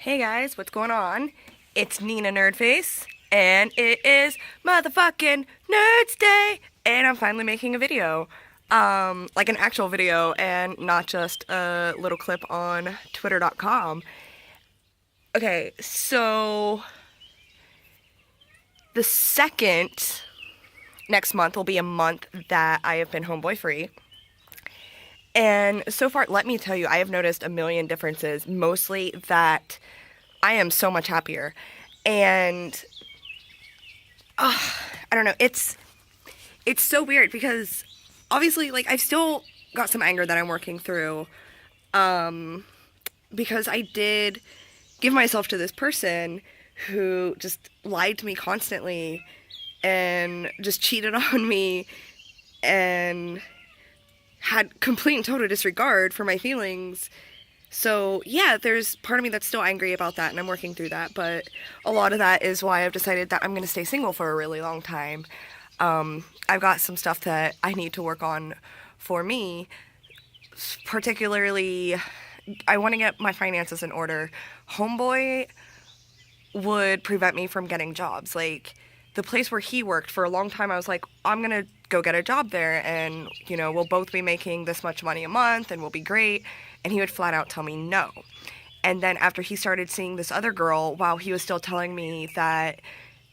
Hey guys, what's going on? It's Nina Nerdface, and it is motherfucking Nerds Day, and I'm finally making a video. Like an actual video, and not just a little clip on Twitter.com. Okay, so the second next month will be a month that I have been homeboy free. And so far, let me tell you, I have noticed a million differences, mostly that I am so much happier. And I don't know, it's so weird because obviously like I've still got some anger that I'm working through because I did give myself to this person who just lied to me constantly and just cheated on me and had complete and total disregard for my feelings. So, yeah, there's part of me that's still angry about that, and I'm working through that, but a lot of that is why I've decided that I'm going to stay single for a really long time. I've got some stuff that I need to work on for me, particularly, I want to get my finances in order. Homeboy would prevent me from getting jobs. Like, the place where he worked for a long time, I was like, I'm gonna go get a job there, and we'll both be making this much money a month, and we'll be great. And he would flat out tell me no. And then after he started seeing this other girl, while he was still telling me that,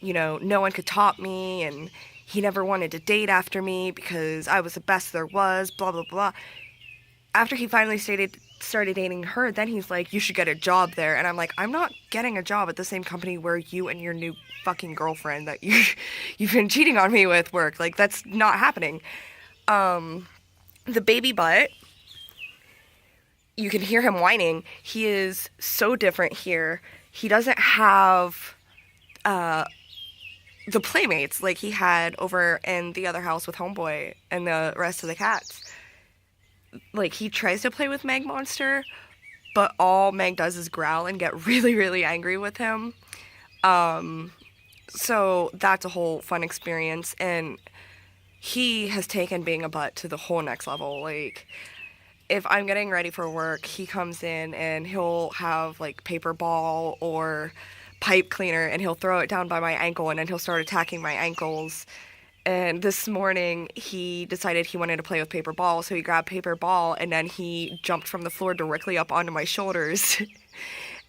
no one could top me, and he never wanted to date after me because I was the best there was, blah blah blah. After he finally started dating her, then he's like, you should get a job there. And I'm like, I'm not getting a job at the same company where you and your new fucking girlfriend that you've been cheating on me with work. Like, that's not happening. The baby butt, you can hear him whining. He is so different here. He doesn't have the playmates like he had over in the other house with Homeboy and the rest of the cats. Like, he tries to play with Meg Monster, but all Meg does is growl and get really, really angry with him. So that's a whole fun experience, and he has taken being a butt to the whole next level. Like, if I'm getting ready for work, he comes in and he'll have like paper ball or pipe cleaner, and he'll throw it down by my ankle, and then he'll start attacking my ankles. And this morning, he decided he wanted to play with paper ball, so he grabbed paper ball, and then he jumped from the floor directly up onto my shoulders.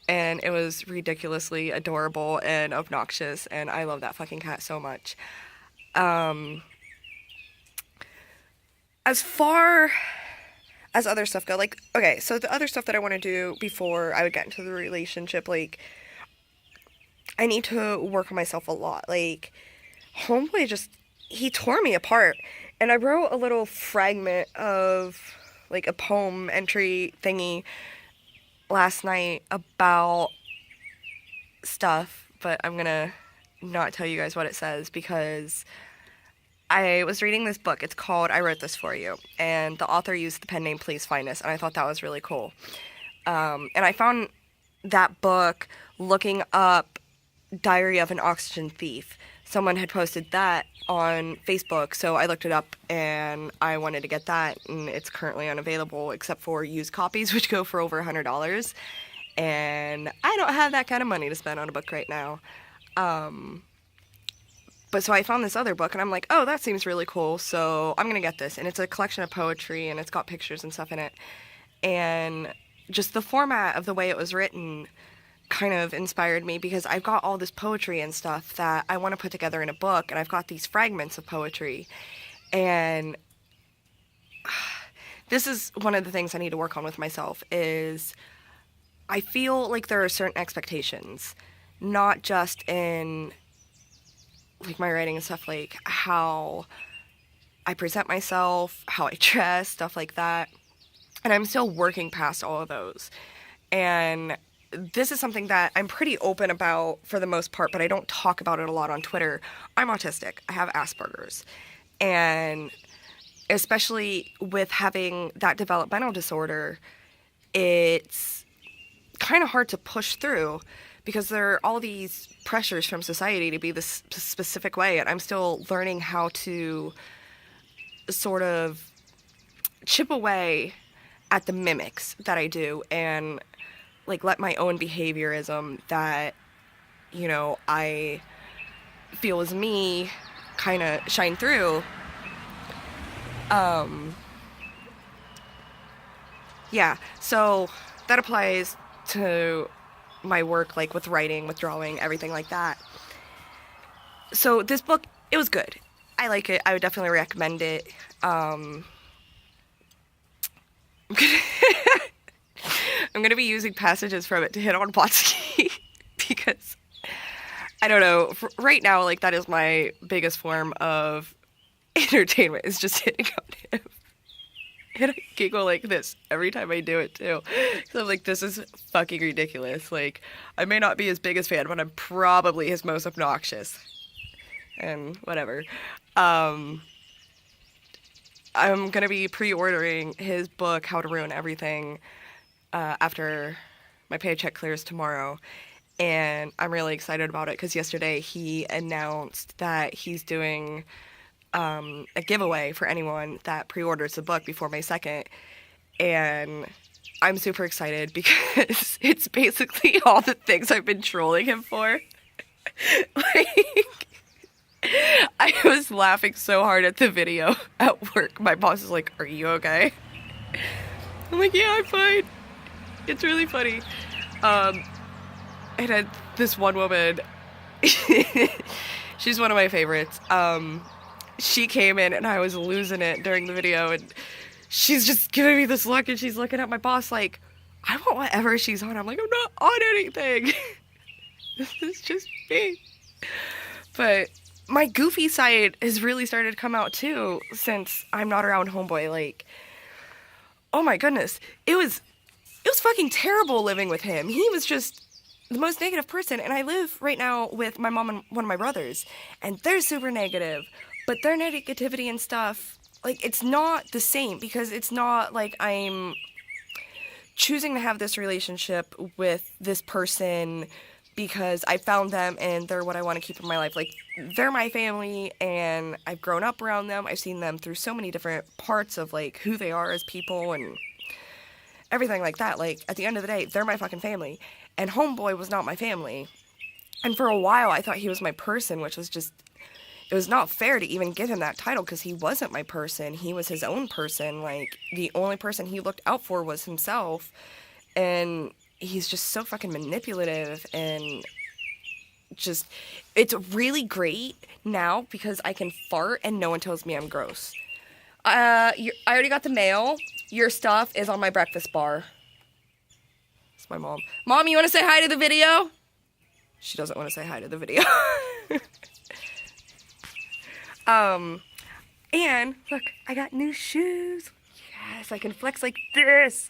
And it was ridiculously adorable and obnoxious, and I love that fucking cat so much. As far as other stuff go, like, okay, so the other stuff that I want to do before I would get into the relationship, like, I need to work on myself a lot. Like, Homeboy just, he tore me apart. And I wrote a little fragment of, like, a poem entry thingy last night about stuff, but I'm gonna not tell you guys what it says because I was reading this book. It's called I Wrote This For You, and the author used the pen name Please Find Us, and I thought that was really cool. And I found that book looking up Diary of an Oxygen Thief. Someone had posted that on Facebook, so I looked it up and I wanted to get that, and it's currently unavailable except for used copies, which go for over $100. And I don't have that kind of money to spend on a book right now. But so I found this other book, and I'm like, oh, that seems really cool, so I'm gonna get this. And it's a collection of poetry, and it's got pictures and stuff in it. And just the format of the way it was written kind of inspired me because I've got all this poetry and stuff that I want to put together in a book, and I've got these fragments of poetry. And this is one of the things I need to work on with myself is I feel like there are certain expectations, not just in like my writing and stuff, like how I present myself, how I dress, stuff like that. And I'm still working past all of those. And this is something that I'm pretty open about for the most part, but I don't talk about it a lot on Twitter. I'm autistic. I have Asperger's. And especially with having that developmental disorder, it's kind of hard to push through because there are all these pressures from society to be this specific way, and I'm still learning how to sort of chip away at the mimics that I do and like, let my own behaviorism that, you know, I feel is me kind of shine through. Yeah, so that applies to my work, like with writing, with drawing, everything like that. So this book, it was good. I like it. I would definitely recommend it. I'm gonna be using passages from it to hit on Watsky because I don't know. Right now, like, that is my biggest form of entertainment, is just hitting on him. And I giggle like this every time I do it too. So I'm like, this is fucking ridiculous. Like, I may not be his biggest fan, but I'm probably his most obnoxious. And whatever. I'm gonna be pre-ordering his book, How to Ruin Everything, after my paycheck clears tomorrow. And I'm really excited about it because yesterday he announced that he's doing a giveaway for anyone that pre-orders the book before May 2nd. And I'm super excited because it's basically all the things I've been trolling him for. Like, I was laughing so hard at the video at work. My boss is like, "Are you okay?" I'm like, "Yeah, I'm fine. It's really funny." And then this one woman, she's one of my favorites. She came in and I was losing it during the video, and she's just giving me this look, and she's looking at my boss like, "I want whatever she's on." I'm like, "I'm not on anything. This is just me." But my goofy side has really started to come out too since I'm not around homeboy. Like, oh my goodness, it was fucking terrible living with him. He was just the most negative person, and I live right now with my mom and one of my brothers, and they're super negative, but their negativity and stuff, like, it's not the same, because it's not like I'm choosing to have this relationship with this person because I found them and they're what I want to keep in my life. Like, they're my family, and I've grown up around them. I've seen them through so many different parts of, like, who they are as people and everything like that. Like, at the end of the day, they're my fucking family. And homeboy was not my family. And for a while, I thought he was my person, which was just, it was not fair to even give him that title, because he wasn't my person. He was his own person. Like, the only person he looked out for was himself. And he's just so fucking manipulative, and just, it's really great now because I can fart and no one tells me I'm gross. I already got the mail. Your stuff is on my breakfast bar. It's my mom. Mom, you want to say hi to the video? She doesn't want to say hi to the video. And look, I got new shoes. Yes, I can flex like this.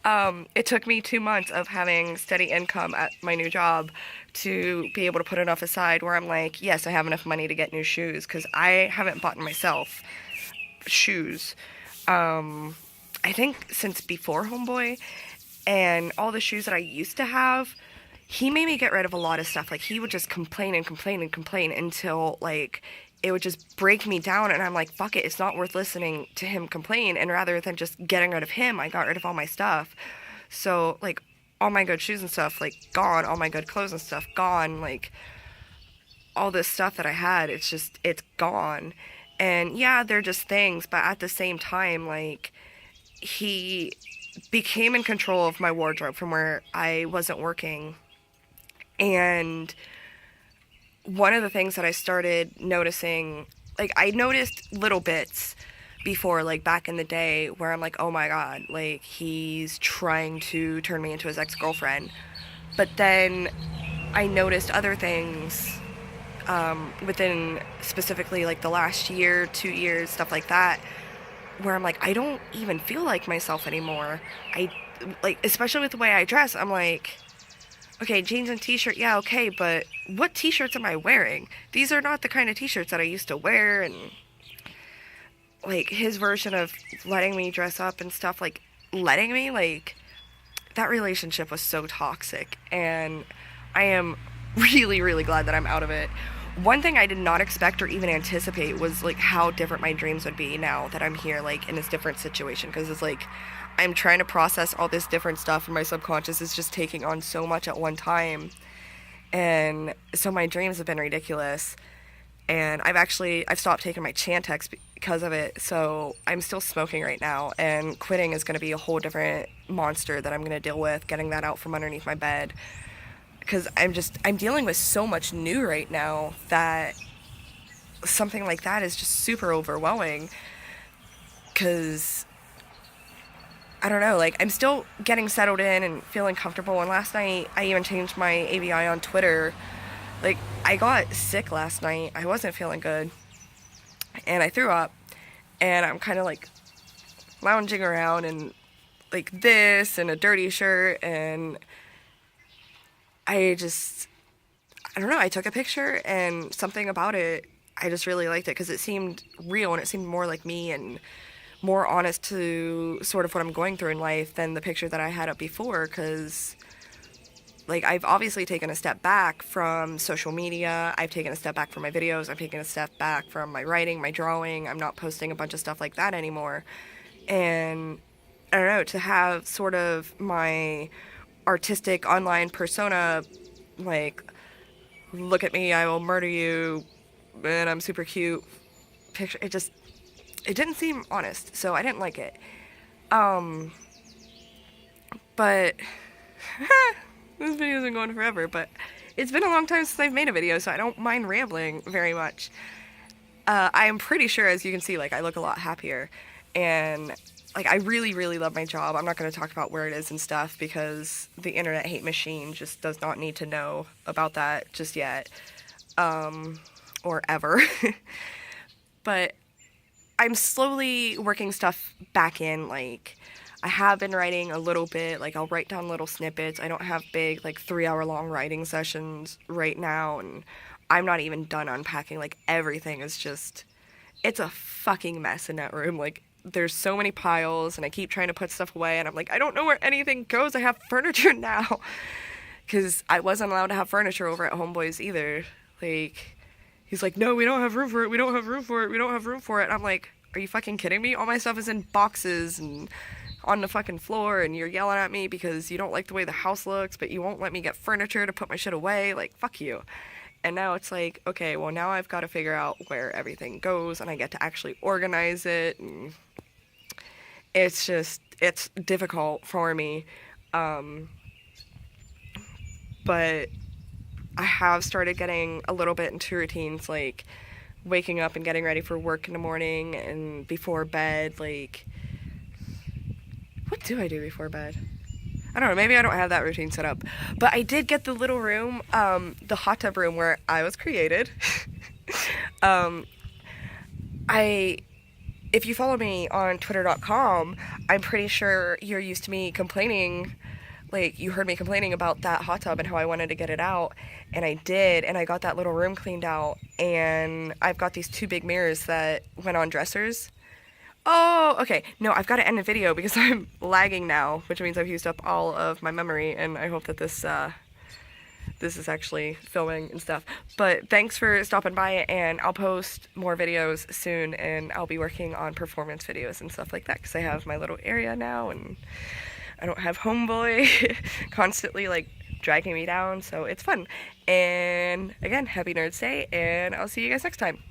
It took me 2 months of having steady income at my new job to be able to put enough aside where I'm like, yes, I have enough money to get new shoes, because I haven't bought myself shoes, I think since before homeboy. And all the shoes that I used to have, he made me get rid of a lot of stuff. Like, he would just complain and complain and complain until, like, it would just break me down, and I'm like, fuck it, it's not worth listening to him complain. And rather than just getting rid of him, I got rid of all my stuff. So, like, all my good shoes and stuff, like, gone. All my good clothes and stuff, gone. Like, all this stuff that I had, it's gone. And yeah, they're just things, but at the same time, like, he became in control of my wardrobe from where I wasn't working. And one of the things that I started noticing, like, I noticed little bits before, like, back in the day, where I'm like, oh my god, like, he's trying to turn me into his ex-girlfriend. But then I noticed other things within specifically, like, the last year, 2 years, stuff like that, where I'm like, I don't even feel like myself anymore. Like, especially with the way I dress, I'm like, okay, jeans and t-shirt, yeah, okay, but what t-shirts am I wearing? These are not the kind of t-shirts that I used to wear. And, like, his version of letting me dress up and stuff, like, letting me, like, that relationship was so toxic, and I am really, really glad that I'm out of it. One thing I did not expect or even anticipate was, like, how different my dreams would be now that I'm here, like, in this different situation, because it's like, I'm trying to process all this different stuff, and my subconscious is just taking on so much at one time. And so my dreams have been ridiculous. And I've stopped taking my Chantix because of it. So I'm still smoking right now, and quitting is going to be a whole different monster that I'm going to deal with, getting that out from underneath my bed. Because I'm dealing with so much new right now that something like that is just super overwhelming. Because I don't know, like, I'm still getting settled in and feeling comfortable. And last night, I even changed my ABI on Twitter. Like, I got sick last night. I wasn't feeling good. And I threw up. And I'm kind of, like, lounging around in, like, this and a dirty shirt. And I don't know, I took a picture, and something about it, I just really liked it because it seemed real, and it seemed more like me and more honest to sort of what I'm going through in life than the picture that I had up before. Because, like, I've obviously taken a step back from social media. I've taken a step back from my videos. I've taken a step back from my writing, my drawing. I'm not posting a bunch of stuff like that anymore. And I don't know, to have sort of my artistic online persona, like, look at me, I will murder you, and I'm super cute picture, it didn't seem honest, so I didn't like it. But this video's been going forever, but it's been a long time since I've made a video, so I don't mind rambling very much. I am pretty sure, as you can see, like, I look a lot happier, and, like, I really, really love my job. I'm not going to talk about where it is and stuff, because the internet hate machine just does not need to know about that just yet, or ever. But I'm slowly working stuff back in. Like, I have been writing a little bit. Like, I'll write down little snippets. I don't have big, like, 3-hour-long writing sessions right now, and I'm not even done unpacking. Like, everything is just, it's a fucking mess in that room. Like, there's so many piles, and I keep trying to put stuff away, and I'm like, I don't know where anything goes. I have furniture now. Because I wasn't allowed to have furniture over at Homeboy's either. Like, he's like, no, we don't have room for it, we don't have room for it, we don't have room for it. And I'm like, are you fucking kidding me? All my stuff is in boxes and on the fucking floor, and you're yelling at me because you don't like the way the house looks, but you won't let me get furniture to put my shit away. Like, fuck you. And now it's like, okay, well, now I've got to figure out where everything goes, and I get to actually organize it, and it's difficult for me. But I have started getting a little bit into routines, like waking up and getting ready for work in the morning, and before bed, like, what do I do before bed? I don't know, maybe I don't have that routine set up. But I did get the little room, the hot tub room where I was created. If you follow me on twitter.com, I'm pretty sure you're used to me complaining. Like, you heard me complaining about that hot tub and how I wanted to get it out, and I did, and I got that little room cleaned out, and I've got these 2 big mirrors that went on dressers. Oh, okay, no, I've got to end the video because I'm lagging now, which means I've used up all of my memory, and I hope that this is actually filming and stuff. But thanks for stopping by, and I'll post more videos soon, and I'll be working on performance videos and stuff like that, because I have my little area now, and I don't have homeboy constantly, like, dragging me down, so it's fun. And again, happy Nerds Day, and I'll see you guys next time.